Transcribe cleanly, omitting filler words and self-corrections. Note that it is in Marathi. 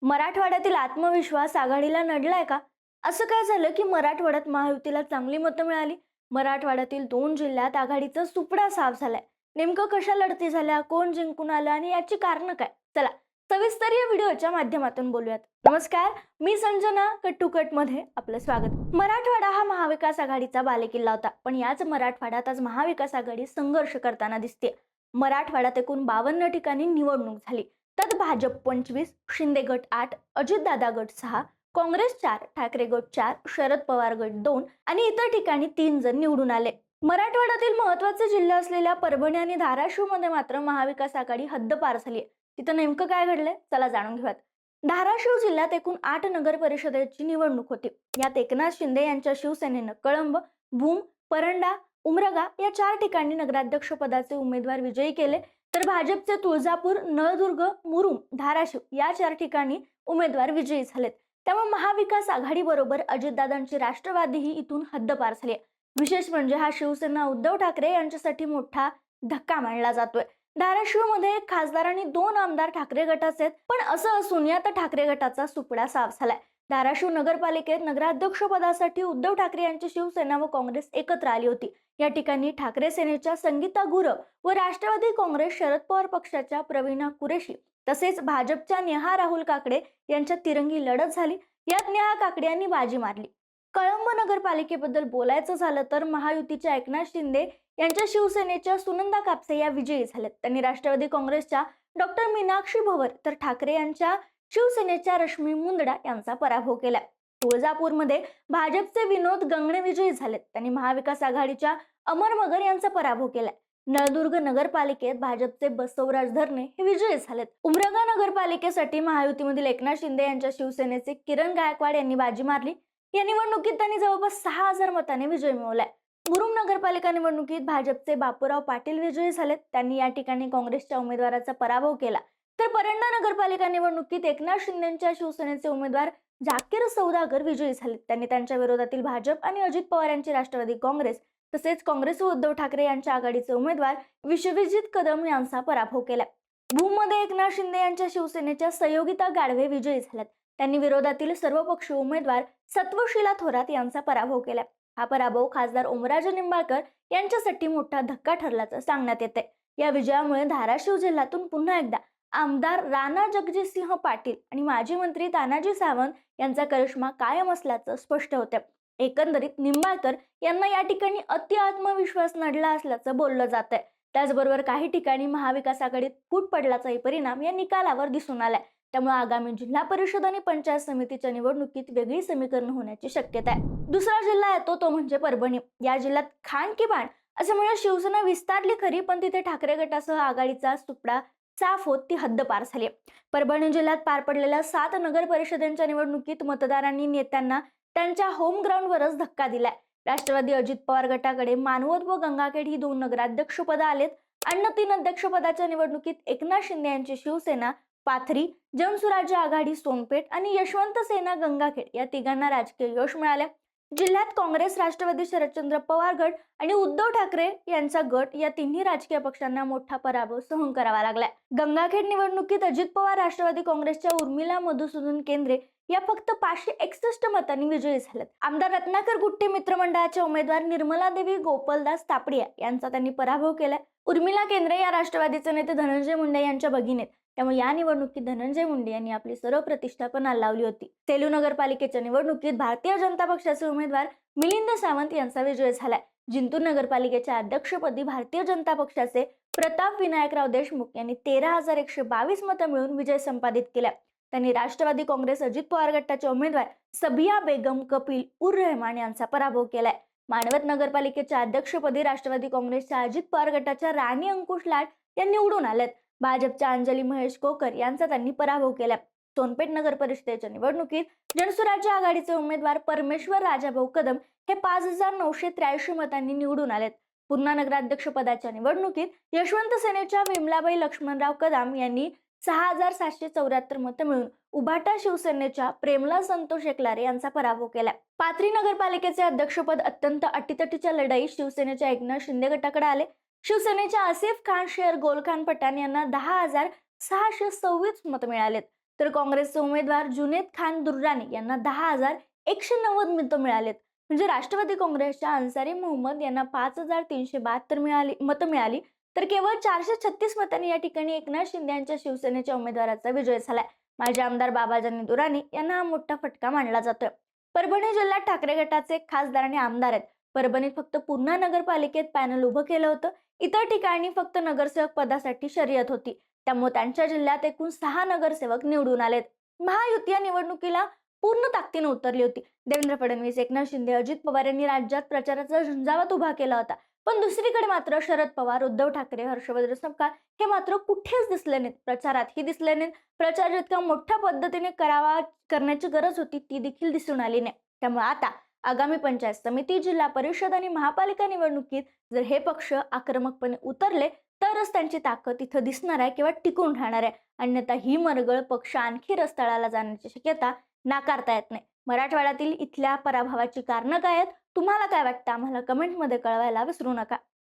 मराठवाड्यातील आत्मविश्वास आघाडीला नडलाय का? असं काय झालं की मराठवाड्यात महायुतीला चांगली मतं मिळाली? मराठवाड्यातील 2 जिल्ह्यात आघाडीचा सुपडा साफ झालाय. नेमकं कशा लढती झाल्या, कोण जिंकून आलं आणि याची कारणं काय? चला सविस्तर या व्हिडिओच्या माध्यमातून बोलूयात. नमस्कार, मी संजना. कट टू कट मध्ये आपलं स्वागत. मराठवाडा हा महाविकास आघाडीचा बालेकिल्ला होता, पण याच मराठवाड्यात आज महाविकास आघाडी संघर्ष करताना दिसते. मराठवाड्यात एकूण 52 ठिकाणी निवडणूक झाली. त्यात भाजप 25, शिंदे गट 8, अजितदादा गट 6, काँग्रेस 4, ठाकरे गट 4, शरद पवार गट 2 आणि इतर ठिकाणी 3 जण निवडून आले. मराठवाड्यातील महत्त्वाचे जिल्हे असलेल्या परभणी आणि धाराशिव मध्ये मात्र महाविकास आघाडी हद्दपार झाली. तिथं नेमकं काय घडलंय चला जाणून घेऊयात. धाराशिव जिल्ह्यात एकूण 8 नगर परिषदेची निवडणूक होती. यात एकनाथ शिंदे यांच्या शिवसेनेनं कळंब, भूम, परंडा, उमरगा या 4 ठिकाणी नगराध्यक्ष पदाचे उमेदवार विजयी केले. तर भाजपचे तुळजापूर, नळदुर्ग, मुरुम, धाराशिव या 4 ठिकाणी उमेदवार विजयी झालेत. त्यामुळे महाविकास आघाडी बरोबर अजितदादांची राष्ट्रवादीही इथून हद्दपार झाली. विशेष म्हणजे हा शिवसेना उद्धव ठाकरे यांच्यासाठी मोठा धक्का मानला जातोय. धाराशिवमध्ये खासदार आणि 2 आमदार ठाकरे गटाचे आहेत, पण असं असून यात ठाकरे गटाचा सुपडा साफ झालाय. धाराशिव नगरपालिकेत नगराध्यक्ष पदासाठी उद्धव ठाकरे यांची शिवसेना व काँग्रेस एकत्र आली होती. या ठिकाणी ठाकरे सेनेच्या संगीता गुरव व राष्ट्रवादी काँग्रेस शरद पवार पक्षाच्या प्रवीणा कुरेशी तसेच भाजपच्या नेहा राहुल काकडे यांच्यात तिरंगी लढत झाली. यात नेहा काकडे यांनी बाजी मारली. कळंब नगरपालिकेबद्दल बोलायचं झालं तर महायुतीच्या एकनाथ शिंदे यांच्या शिवसेनेच्या सुनंदा कापसे या विजयी झाल्यात. त्यांनी राष्ट्रवादी काँग्रेसच्या डॉक्टर मीनाक्षी भवर तर ठाकरे यांच्या शिवसेनेच्या रश्मी मुंदडा यांचा पराभव केला. तुळजापूरमध्ये भाजपचे विनोद गंगणे विजयी झालेत. त्यांनी महाविकास आघाडीच्या अमर मगर यांचा पराभव केलाय. नळदुर्ग नगरपालिकेत भाजपचे बसवराज धरणे हे विजयी झालेत. उमरगा नगरपालिकेसाठी महायुतीमधील एकनाथ शिंदे यांच्या शिवसेनेचे किरण गायकवाड यांनी बाजी मारली. या निवडणुकीत त्यांनी जवळपास 6000 मतांनी विजय मिळवलाय. मुरुम नगरपालिका निवडणुकीत भाजपचे बापूराव पाटील विजयी झालेत. त्यांनी या ठिकाणी काँग्रेसच्या उमेदवाराचा पराभव केला. तर परंडा नगरपालिका निवडणुकीत एकनाथ शिंदेच्या शिवसेनेचे उमेदवार जाकीर सौदागर विजयी झालेत. त्यांनी त्यांच्या विरोधातील भाजप आणि अजित पवार यांची राष्ट्रवादी काँग्रेस तसेच काँग्रेस व उद्धव ठाकरे यांच्या आघाडीचे उमेदवार विश्वजित कदम यांचा पराभव केला. भूममध्ये एकनाथ शिंदे यांच्या शिवसेनेच्या सहयोगिता गाडवे विजयी झाल्यात. त्यांनी विरोधातील सर्वपक्षीय उमेदवार सत्वशीला थोरात यांचा पराभव केला. हा पराभव खासदार ओमराजे निंबाळकर यांच्यासाठी मोठा धक्का ठरल्याचं सांगण्यात येते. या विजयामुळे धाराशिव जिल्ह्यातून पुन्हा एकदा आमदार राणा जगजितसिंह पाटील आणि माजी मंत्री तानाजी सावंत यांचा करिश्मा कायम असल्याचं स्पष्ट होतं. एकंदरीत निंबाळकर यांना या ठिकाणी अति आत्मविश्वास नडला असल्याचं बोललं जातंय. त्याचबरोबर काही ठिकाणी महाविकास आघाडीत फूट पडल्याचाही परिणाम या निकालावर दिसून आलाय. त्यामुळे आगामी जिल्हा परिषद आणि पंचायत समितीच्या निवडणुकीत वेगळी समीकरण होण्याची शक्यता आहे. दुसरा जिल्हा येतो तो म्हणजे परभणी. या जिल्ह्यात खाण की बाण असं म्हणजे शिवसेना विस्तारली खरी, पण तिथे ठाकरे गटासह आघाडीचा सुपडा साफ होत ती हद्दपार झाली. परभणी जिल्ह्यात पार पडलेल्या 7 नगर परिषदेच्या निवडणुकीत मतदारांनी नेत्यांना त्यांच्या होम ग्राउंडवरच धक्का दिलाय. राष्ट्रवादी अजित पवार गटाकडे मानवत व गंगाखेड ही 2 नगराध्यक्ष पदं आलेत. अन्य 3 अध्यक्ष पदाच्या निवडणुकीत एकनाथ शिंदे यांची शिवसेना, पाथरी, जनसुराज्य आघाडी सोनपेठ आणि यशवंत सेना गंगाखेड या तिघांना राजकीय यश मिळाले. जिल्ह्यात काँग्रेस, राष्ट्रवादी शरदचंद्र पवार गट आणि उद्धव ठाकरे यांचा गट या तिन्ही राजकीय पक्षांना मोठा पराभव सहन करावा लागलाय. गंगाखेड निवडणुकीत अजित पवार राष्ट्रवादी काँग्रेसच्या उर्मिला मधुसूदन केंद्रे या फक्त 561 मतांनी विजयी झाल्यात. आमदार रत्नाकर गुट्टे मित्रमंडळाच्या उमेदवार निर्मला देवी गोपालदास तापडिया यांचा त्यांनी पराभव केलाय. उर्मिला केंद्रे या राष्ट्रवादीचे नेते धनंजय मुंडे यांच्या भगिनीत. त्यामुळे या निवडणुकीत धनंजय मुंडे यांनी आपली सर्व प्रतिष्ठा पणाला लावली होती. सेलू नगरपालिकेच्या निवडणुकीत भारतीय जनता पक्षाचे उमेदवार मिलिंद सावंत यांचा विजय झालाय. जिंतूर नगरपालिकेच्या अध्यक्षपदी भारतीय जनता पक्षाचे प्रताप विनायकराव देशमुख यांनी 13,122 मतं मिळवून विजय संपादित केला. त्यांनी राष्ट्रवादी काँग्रेस अजित पवार गटाचे उमेदवार सबिया बेगम कपिल उर रहमान यांचा पराभव केलाय. मानवत नगरपालिकेच्या अध्यक्षपदी राष्ट्रवादी काँग्रेसच्या अजित पवार गटाच्या राणी अंकुश लाड या निवडून आल्यात. भाजपच्या अंजली महेश कोकर यांचा त्यांनी पराभव केला. सोनपेठ नगर परिषदेच्या निवडणुकीत जनसुराज्य आघाडीचे उमेदवार परमेश्वर राजाभाऊ कदम हे 5,983 मतांनी निवडून आलेत. पूर्णा नगराध्यक्ष पदाच्या निवडणुकीत यशवंत सेनेच्या विमलाबाई लक्ष्मणराव कदम यांनी 6,774 मतं मिळून उभाटा शिवसेनेच्या प्रेमला संतोष एकलारे यांचा पराभव केला. पाथरी नगरपालिकेचे अध्यक्षपद अत्यंत अटीतटीच्या लढाईत शिवसेनेच्या एकनाथ शिंदे गटाकडे आले. शिवसेनेच्या आसिफ खान शेर गोलखान पठाण यांना 10,626 मतं मिळालेत. तर काँग्रेसचे उमेदवार जुनेद खान दुर्राणी यांना 10,190 मतं मिळालेत. म्हणजे राष्ट्रवादी काँग्रेसच्या अन्सारी मोहम्मद यांना 5,372 मतं मिळाली. तर केवळ 436 मतांनी या ठिकाणी एकनाथ शिंदे यांच्या शिवसेनेच्या उमेदवाराचा विजय झालाय. माजी आमदार बाबाजानी दुर्राणी यांना हा मोठा फटका मानला जातोय. परभणी जिल्ह्यात ठाकरे गटाचे खासदार आणि आमदार आहेत. परभणीत फक्त पूर्णा नगरपालिकेत पॅनल उभं केलं होतं. इतर ठिकाणी फक्त नगरसेवक पदासाठी शर्यत होती. त्यामुळे त्यांच्या जिल्ह्यात एकूण 6 नगरसेवक निवडून आलेत. महायुती या निवडणुकीला पूर्ण ताकदीने उतरली होती. देवेंद्र फडणवीस, एकनाथ शिंदे, अजित पवार यांनी राज्यात प्रचाराचा झंझावात उभा केला होता. पण दुसरीकडे मात्र शरद पवार, उद्धव ठाकरे, हर्षवर्धन सपकाळ हे मात्र कुठेच दिसले नाहीत. प्रचारातही दिसले नाहीत. प्रचार जितका मोठ्या पद्धतीने करण्याची गरज होती ती देखील दिसून आली नाही. त्यामुळे आता आगामी पंचायत समिती, जिल्हा परिषद आणि महापालिका निवडणुकीत जर हे पक्ष आक्रमकपणे उतरले तरच त्यांची ताकद इथं दिसणार आहे किंवा टिकून राहणार आहे. अन्यथा ही मरगळ पक्ष आणखी रस्त्याला जाण्याची शक्यता नाकारता येत नाही. मराठवाड्यातील इथल्या पराभवाची कारणं काय आहेत, तुम्हाला काय वाटतं, आम्हाला कमेंटमध्ये कळवायला विसरू नका.